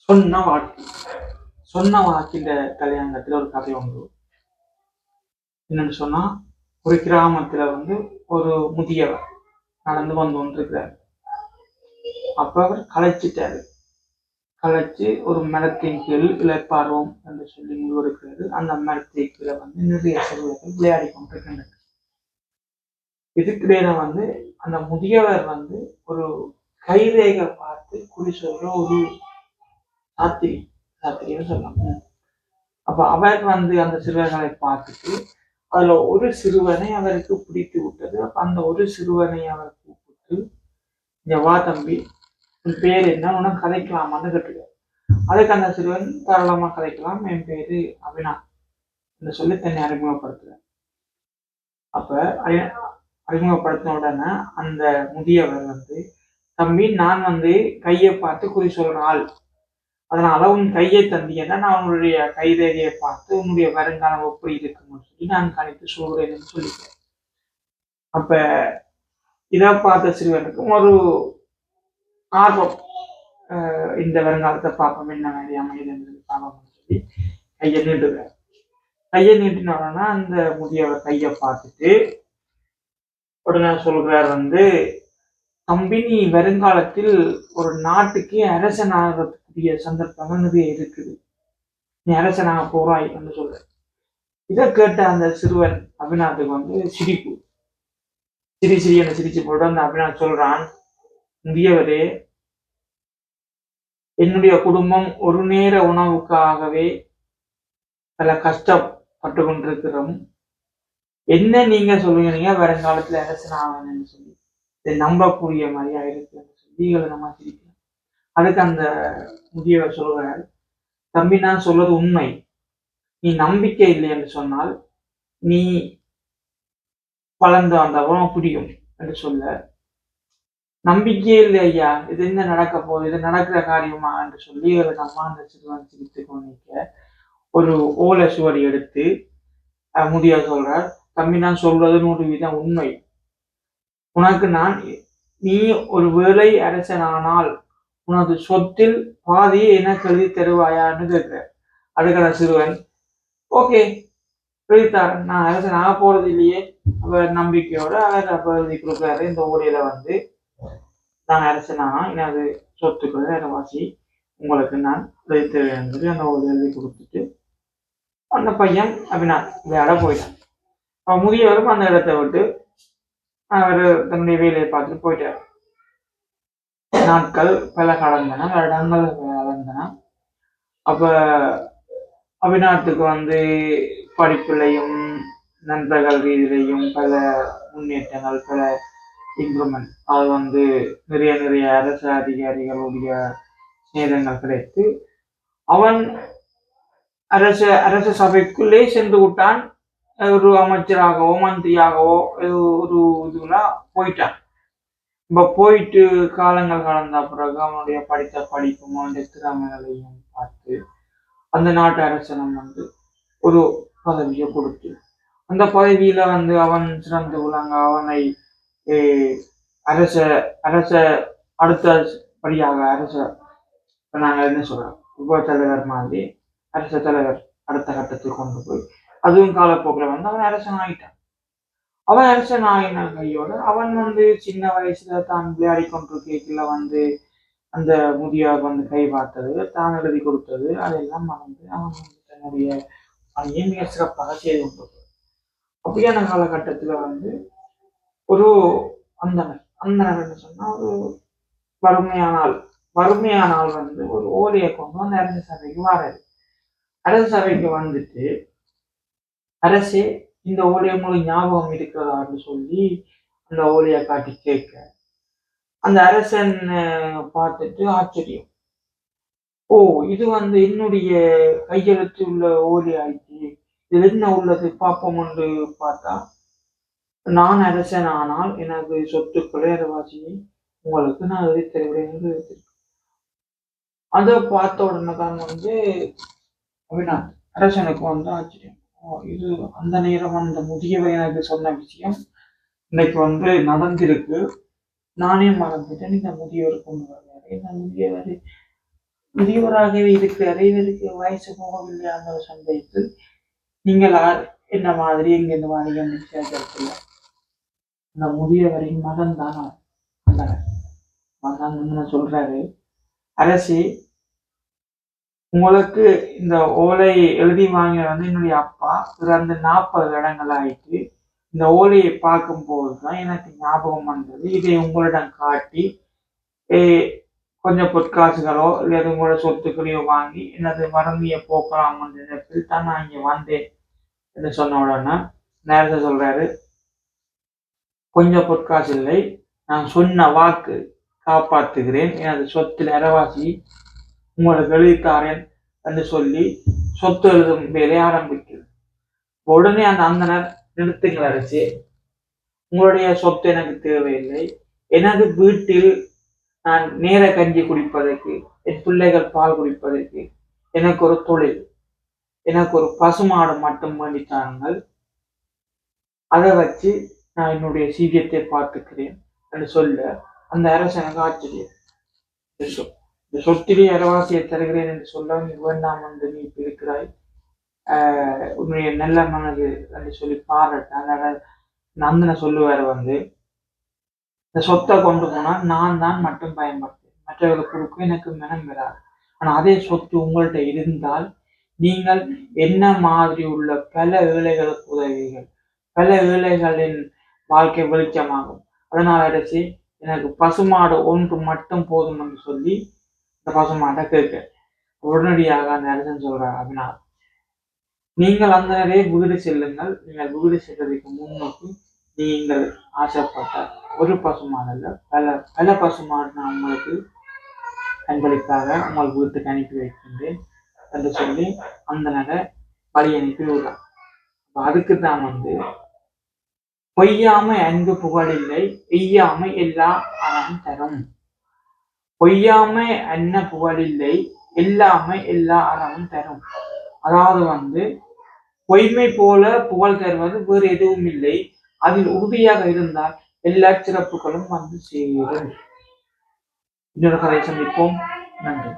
சொன்ன வாக்கு சொன்ன வாக்கின்ற கல்யாணத்துல ஒரு கதை உண்டு. என்னன்னு சொன்னா, ஒரு கிராமத்துல ஒரு முதியவர் நடந்து வந்து கொண்டிருக்கிறார். அப்ப அவர் களைச்சிட்டாரு. களைச்சு ஒரு மரத்தின் கீழ் இளைப்பாறுவோம் என்று சொல்லி முடிவெடுக்கிறது. அந்த மரத்தின் கீழே நிறைய சிறுவர்கள் விளையாடி கொண்டிருக்கின்றனர். இதுக்கிடையில அந்த முதியவர் ஒரு கைரேகை பார்த்து குறி சொல்ற ஒரு சாத்திரின்னு சொல்லலாம். அப்ப அவர் அந்த சிறுவர்களை பார்த்துட்டு அதுல ஒரு சிறுவனை அவருக்கு பிடித்து விட்டது. அப்ப அந்த ஒரு சிறுவனை அவர் கூப்பிட்டு, இந்த வா தம்பி, உன் பேர் என்ன, உனக்கு கதைக்கலாமான்னு கேட்டுக்க. அதுக்கு அந்த சிறுவன் தாராளமா கதைக்கலாம், என் பேரு அபினா என்று சொல்லி தன்னை அறிமுகப்படுத்துறார். அப்ப அறிமுகப்படுத்தின உடனே அந்த முதியவர் தம்பி, நான் கையை பார்த்து குறி சொல்ற ஆள், அதனால உன் கையை தந்தீங்கன்னா நான் உன்னுடைய கைரேகையை பார்த்து உன்னுடைய வருங்காலம் எப்படி இருக்குன்னு சொல்லி நான் கணித்து சொல்றேன்னு சொல்லிட்டேன். அப்ப இதை பார்த்த சிறுவனுக்கும் ஒரு ஆர்வம், இந்த வருங்காலத்தை பார்ப்போம், என்ன மாதிரி அமைதுன்னு பார்ப்போம்னு சொல்லி கையை நீட்டுறார். கையை நீட்டினோடனா அந்த முதியவர் கையை பார்த்துட்டு உடனே சொல்றார், தம்பி, நீ வருங்காலத்தில் ஒரு நாட்டுக்கு அரசனாகக்கூடிய சந்தர்ப்பங்கள் நிறைய இருக்குது, நீ அரசனாக போறாய் என்று சொல்ற. இதை கேட்ட அந்த சிறுவன் அபிநாத்துக்கு சிரிப்பு, சிரின்னு சிரிச்சு போட்டு அந்த அபிநாத் சொல்றான், முதியவரே, என்னுடைய குடும்பம் ஒரு நேர உணவுக்காகவே பல கஷ்டப்பட்டு கொண்டிருக்கிறோம். என்ன நீங்க சொல்லுங்க, வருங்காலத்துல அரசனாகன்னு சொல்லி இதை நம்பக்கூடிய மாதிரியா இருக்குன்னு சொல்லி நம்ம சிரிக்கலாம். அதுக்கு அந்த முதியவர் சொல்கிறார், தம்பி, நான் சொல்றது உண்மை, நீ நம்பிக்கை இல்லை என்று சொன்னால் நீ வளர்ந்து வந்தவன் புரியும் என்று சொல்ல, நம்பிக்கையே இல்லை ஐயா, இது என்ன நடக்க போகுது, இது நடக்கிற காரியமா என்று சொல்லி நம்ம அந்த சிறுவன் சிரித்து கொண்டிருக்க ஒரு ஓலை சுவடி எடுத்து முதியவர் சொல்றார், தம்பி, நான் சொல்றது 100% உண்மை, உனக்கு நீ ஒரு வேளை அரசனானால் உனது சொத்தில் பாதியை எனக்கு எழுதி தருவாயான்னு கேட்கிற. அதுக்கான சிறுவன், ஓகே எழுதித்தார், நான் அரசன் ஆக போறது இல்லையே, அவர் நம்பிக்கையோட அவர் அப்ப எழுதி கொடுக்குறாரு. இந்த ஊரையில நான் அரசனானா எனது சொத்துக்களை அரவாசி உங்களுக்கு நான் எழுதி தருவேன் சொல்லி அந்த ஊரில் எழுதி கொடுத்துட்டு அந்த பையன் அபிநாத் விளையாட போயிட்டான். அவன் முதியவரும் அந்த இடத்தை விட்டு அவர் தன்னுடைய வேலையை பார்த்துட்டு போயிட்டார். நாட்கள் பல கடந்தன, வருடங்கள் கடந்தன. அப்ப அபிநாத்துக்கு படிப்புலையும் நண்பர்கள் ரீதியிலையும் பல முன்னேற்றங்கள், பல இம்ப்ரூவ்மெண்ட், அது நிறைய நிறைய அரசு அதிகாரிகளுடைய நேரங்கள் கிடைத்து அவன் அரச சபைக்குள்ளே சென்று விட்டான். ஒரு அமைச்சராகவோ மந்திரியாகவோ ஒரு இதுல போயிட்டான். இப்ப போயிட்டு காலங்கள் கடந்த பிறகு அவனுடைய படித்த படிப்பும் அவனுடைய திறமைகளையும் பார்த்து அந்த நாட்டு அரசனம் ஒரு பதவியை கொடுத்து அந்த பதவியில அவன் சிறந்து விளங்க அவனை அரச அரச அடுத்தபடியாக அரச நாங்க என்ன சொல்றோம் உப தலைவர் மாதிரி அரச தலைவர் அடுத்த கட்டத்துக்கு கொண்டு போய் அதுவும் காலப்போக்கில் அவன் அரசன் ஆகிட்டான். அவன் அரசன் ஆகின கையோட அவன் சின்ன வயசுல தான் விளையாடி கொண்டிருக்கைக்குள்ள அந்த முதியவர் கை பார்த்தது, தான் எழுதி கொடுத்தது, அதெல்லாம் மறந்து அவன் தன்னுடைய பணியை மிக சிறப்பாக செய்து கொண்டிருக்கிறார். அப்படியான காலகட்டத்துல ஒரு அந்தனர் சொன்னா ஒரு வறுமையானால் ஒரு ஓலையை கொண்டு அரசு சபைக்கு வராது. அரசு சபைக்கு வந்துட்டு, அரசே இந்த ஓலையை உங்களுக்கு ஞாபகம் இருக்கிறதான்னு சொல்லி அந்த ஓலையை காட்டி கேட்க அந்த அரசன் பார்த்துட்டு ஆச்சரியம், ஓ இது என்னுடைய கையெழுத்து உள்ள ஓலை ஆயிடுச்சு, இது என்ன உள்ளது பார்ப்போம் என்று பார்த்தா, நான் அரசன் ஆனால் எனக்கு சொத்துக்களை அரவாசியை உங்களுக்கு நான் எழுதி தருவேன் என்று எழுதியிருக்கேன். அதை பார்த்த உடனே தான் அபிநாத் அரசனுக்கு ஆச்சரியம், இது அந்த நேரம் அந்த முதியவர் எனக்கு சொன்ன விஷயம் இன்னைக்கு நடந்திருக்கு, நானே மறந்துட்டேன், இந்த முதியவர் கொண்டு வர்றாரு. இந்த முதியவர் முதியவராகவே இருக்கிறார், இவருக்கு வயசு போகவில்லை அந்த ஒரு சந்தேகத்தில் நீங்கள் என்ன மாதிரி எங்கிருந்து வாணிகம் நிச்சயத்தில் அந்த முதியவரின் மகன் தான் அந்த சொல்றாரு, அரசி உங்களுக்கு இந்த ஓலை எழுதி வாங்கிய வந்து என்னுடைய அப்பா பிறந்து 40 இடங்கள் ஆயிட்டு இந்த ஓலையை பார்க்கும் போதுதான் எனக்கு ஞாபகம் வந்தது. இதை உங்களிடம் காட்டி கொஞ்சம் பொற்காசுகளோ இல்லது உங்களோட சொத்துக்களையோ வாங்கி எனது வறுமையை போக்கலாம் என்ற இடத்தில் தான் நான் இங்க வந்தேன் என்று சொன்ன உடனே நேரத்தை சொல்றாரு, கொஞ்சம் பொற்காசு இல்லை, நான் சொன்ன வாக்கு காப்பாற்றுகிறேன், எனது சொத்தில் அரைவாசி உங்களுக்கு எழுதித்தாரேன் என்று சொல்லி சொத்து எழுதும் வேலையை ஆரம்பிக்குது. உடனே அந்த அந்தனர், நிறுத்துங்கள் அரசே, உங்களுடைய சொத்து எனக்கு தேவையில்லை, எனது வீட்டில் நான் நேர கஞ்சி குடிப்பதற்கு, என் பிள்ளைகள் பால் குடிப்பதற்கு எனக்கு ஒரு தொழில், எனக்கு ஒரு பசுமாடு மட்டும் வேண்டித்தார்கள், அதை வச்சு நான் என்னுடைய சீக்கியத்தை பார்த்துக்கிறேன் என்று சொல்ல அந்த அரசனுக்கு ஆச்சரியம். இந்த சொத்திலே அரவாசியை தருகிறேன் என்று சொல்ல நீ வேண்டாம் என்று நீ இருக்கிறாய், உன்னுடைய நல்ல மனது என்று சொல்லி பாராட்ட நந்தனை சொல்லுவார் வந்து, இந்த சொத்தை கொண்டு போனா நான் தான் மட்டும் பயன்படுத்தேன், மற்றவர்களுக்கு கொடுக்க எனக்கு மனம் வராது. ஆனா அதே சொத்து உங்கள்கிட்ட இருந்தால் நீங்கள் என்ன மாதிரி உள்ள பல ஏழைகளுக்கு உதவிகள், பல ஏழைகளின் வாழ்க்கை வெளிச்சமாகும். அதனால் அரசி எனக்கு பசுமாடு ஒன்று மட்டும் போதும் என்று சொல்லி இந்த பசுமாட்டை கேட்க உடனடியாக அந்த அரசன் சொல்றார், அப்படின்னா நீங்கள் அந்த நிறைய வீடு செல்லுங்கள், நீங்கள் வீடு செல்வதற்கு முன்னோக்கி நீங்கள் ஆசைப்பட்ட ஒரு பசுமாடல்ல பல பல பசுமாடு நான் உங்களுக்கு அன்பளிப்பாக உங்கள் வீட்டுக்கு அனுப்பி வைக்கின்றேன் என்று சொல்லி அந்த நகை வழி அனுப்பி விடுறான். அதுக்கு தான் வந்து பொய்யாமை அன்பு புகழில்லை, எய்யாமை எல்லா அறம் தரும். பொய்யாமை அன்ன புகழில்லை, எல்லாமை எல்லா அறமும் தரும். அதாவது வந்து பொய்மை போல புகழ் தருவது வேறு எதுவும் இல்லை, அதில் உறுதியாக இருந்தால் எல்லா சிறப்புகளும் வந்து சேரும். இன்னொரு கதை சந்திப்போம். நன்றி.